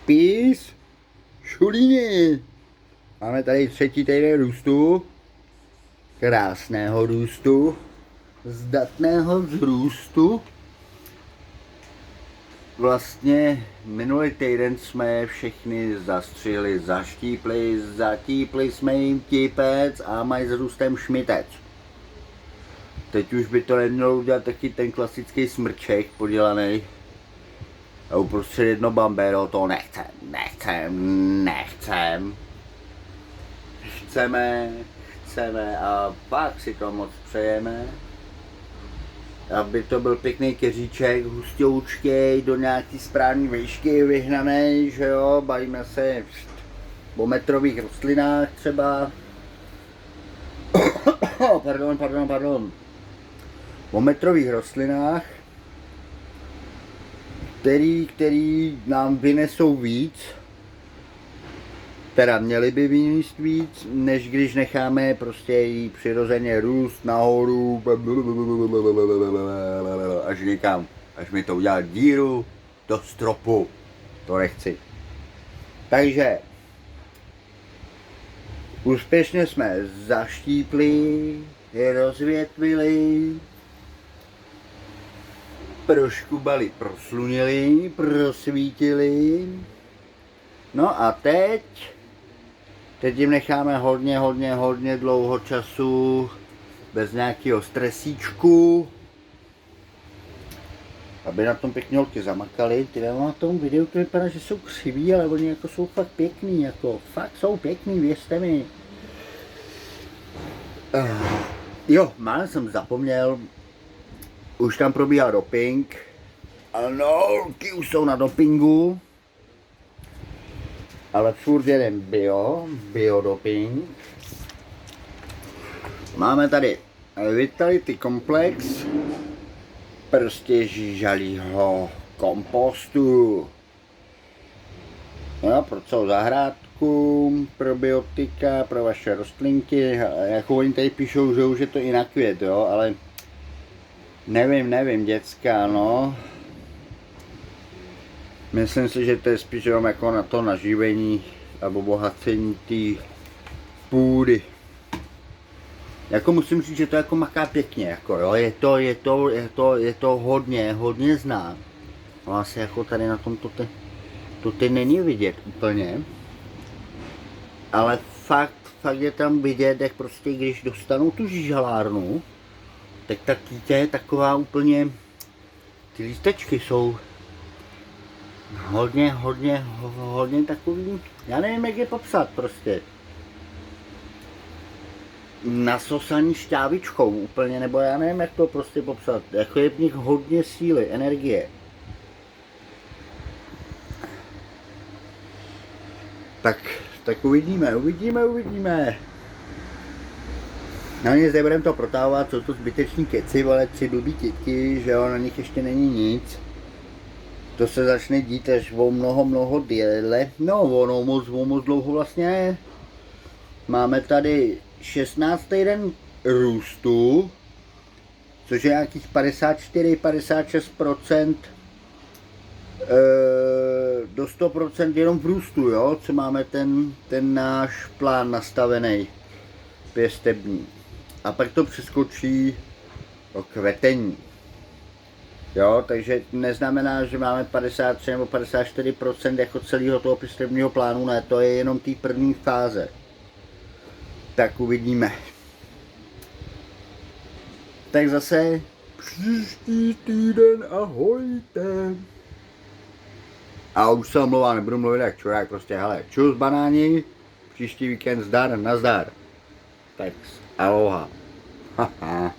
Pís, šulíny. Máme tady třetí týden růstu, krásného růstu, zdatného vzrůstu. Vlastně minulý týden jsme všechny zastřihli, zaštípli, zatípli jsme jim típec a mají s růstem šmitec. Teď už by to nemělo udělat taky ten klasický smrček podělaný. A uprostřed jedno bambero, to nechcem. Chceme a pak si to moc přejeme. Aby to byl pěkný keříček, hustoučkej, do nějaký správný výšky vyhnaný, že jo, bavíme se o metrových rostlinách třeba. Pardon. O metrových rostlinách, který nám vynesou víc, teda měli by vynést víc, než když necháme prostě jí přirozeně růst nahoru až někam, až mi to udělá díru do stropu. To nechci. Takže úspěšně jsme zaštípli, rozvětvili, proškubali, proslunili, prosvítili. No a teď jim necháme hodně dlouho času bez nějakého stresíčku, aby na tom pěkně holky zamakaly. Ty na tom videu to vypadá, že jsou křiví, ale oni jako jsou fakt pěkný, jako fakt jsou pěkný, věřte mi. Jo, málem jsem zapomněl, už tam probíhá doping. Ano, holky už jsou na dopingu. Ale furt jeden biodoping. Máme tady Vitality Komplex, prostě žížalýho kompostu. No, pro celou zahrádku, probiotika, pro vaše rostlinky, jako oni tady píšou, že už je to i na květ, jo, ale nevím, děcka, no. Myslím si, že to je spíš jenom jako na to naživení a obohacení té půdy. Jako musím říct, že to jako maká pěkně, jako jo, je to hodně znát. No asi jako tady na tom to teď není vidět úplně. Ale fakt je tam vidět, jak prostě když dostanou tu žížalárnu, tak ta kýtě je taková úplně, ty lístečky jsou hodně takový, já nevím, jak je popsat prostě. Nasosaný šťávičkou úplně, nebo já nevím, jak to prostě popsat. Jako je v nich hodně síly, energie. Tak uvidíme. No nic, nebudeme to protahovat, jsou to zbyteční keci, ale 3 blbý kytky, že jo, na nich ještě není nic. To se začne dít až o mnoho déle. No, ono moc dlouho vlastně. Máme tady 16. den růstu, což je nějakých 54-56% do 100% jenom v růstu, jo, co máme ten náš plán nastavený pěstební. A pak to přeskočí do kvetení. Jo, takže neznamená, že máme 53 nebo 54% jako celého toho pěstebního plánu, ne, to je jenom té první fáze. Tak uvidíme. Tak zase příští týden, ahojte. A už se omlouvám, nebudu mluvit jak čurák, prostě hele, čus banáni, příští víkend zdar, nazdar. Tak aloha. Haha.